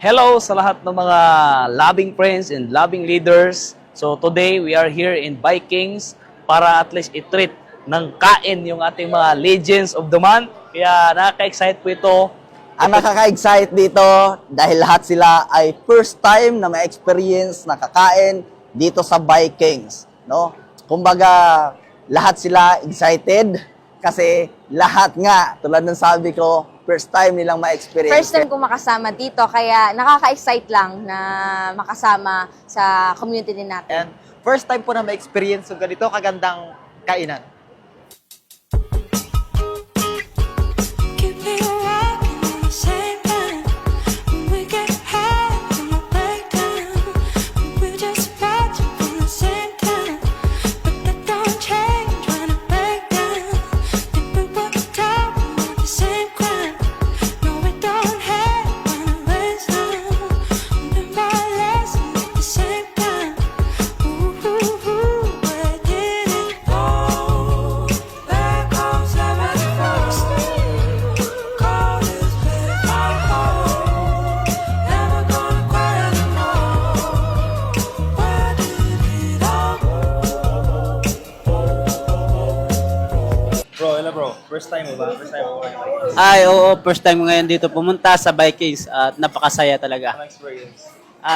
Hello sa lahat ng mga loving friends and loving leaders. So today we are here in Vikings para at least i-treat ng kain yung ating mga legends of the month. Kaya nakaka-excite po ito. Ang nakaka-excite dito dahil lahat sila ay first time na may experience na kakain dito sa Vikings, no? Kumbaga, lahat sila excited kasi lahat nga, tulad ng sabi ko, first time nilang ma-experience. First time ko makasama dito, kaya nakaka-excite lang na makasama sa community din natin. And first time po na ma-experience yung ganito kagandang kainan. Bro, hello bro. First time mo ba? First time mo ba? Ay, oo, first time ko ngayon dito pumunta sa Vikings at napakasaya talaga. Ano experience?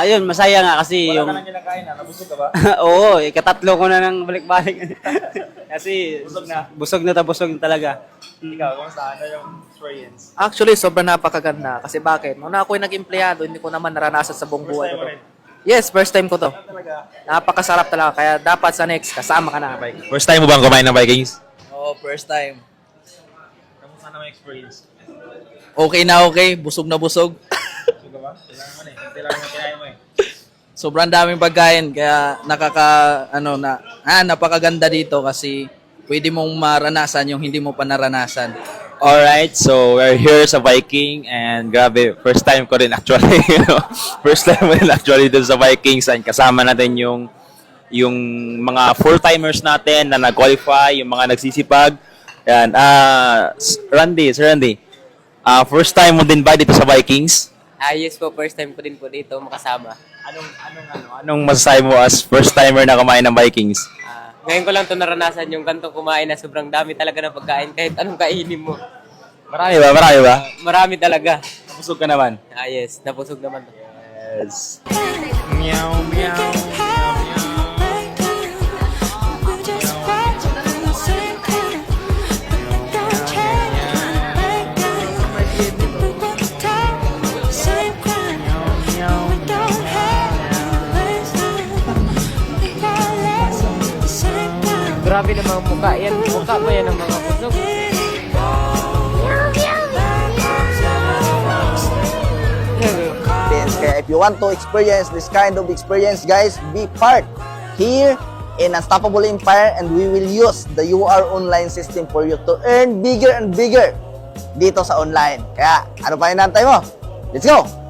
Yun, masaya nga kasi Wala yung... ka lang kinakain na. Nabusog ka ba? Oo, ikatatlo ko na ng balik-balik. Kasi Busog na. busog na talaga. Ikaw, kumusta? Ano yung experience? Actually, sobrang napakaganda. Kasi bakit? Nung ako yung nag-empleyado, hindi ko naman naranasan sa buong First buhay time ko mo to. rin? Yes, first time ko to. Talaga? Napakasarap talaga. Kaya dapat sa next, kasama ka na. First time mo bang kumain ng Vikings? Oo, first time. Kamusta naman experience? Okay na okay. Busog na busog. Busog ka ba? Kailangan mo na eh. Kunti lang yung kinain mo eh. Sobrang daming pagkain. Kaya napakaganda dito kasi pwede mong maranasan yung hindi mo pa naranasan. Alright, so we're here sa Viking and grabe, first time ko rin actually. First time ko rin actually dun sa Vikings and kasama natin yung mga full-timers natin na nag-qualify, yung mga nagsisipag. Yan, Sir Randy, first time mo din ba dito sa Vikings? Yes po, first time ko din po dito makasama. Anong masasabi mo as first timer na kumain ng Vikings? Ngayon ko lang to naranasan yung gantong kumain na sobrang dami talaga ng pagkain kahit anong kainin mo. Marami ba? Marami ba? Marami talaga. Nabusog ka naman? Yes, napusog naman. Yes. Grabe na mga mukha yan. Mukha ba yan ng mga pusog? Kaya if you want to experience this kind of experience, guys, be part here in Unstoppable Empire and we will use the UR online system for you to earn bigger and bigger dito sa online. Kaya, ano pa hinantay mo? Let's go!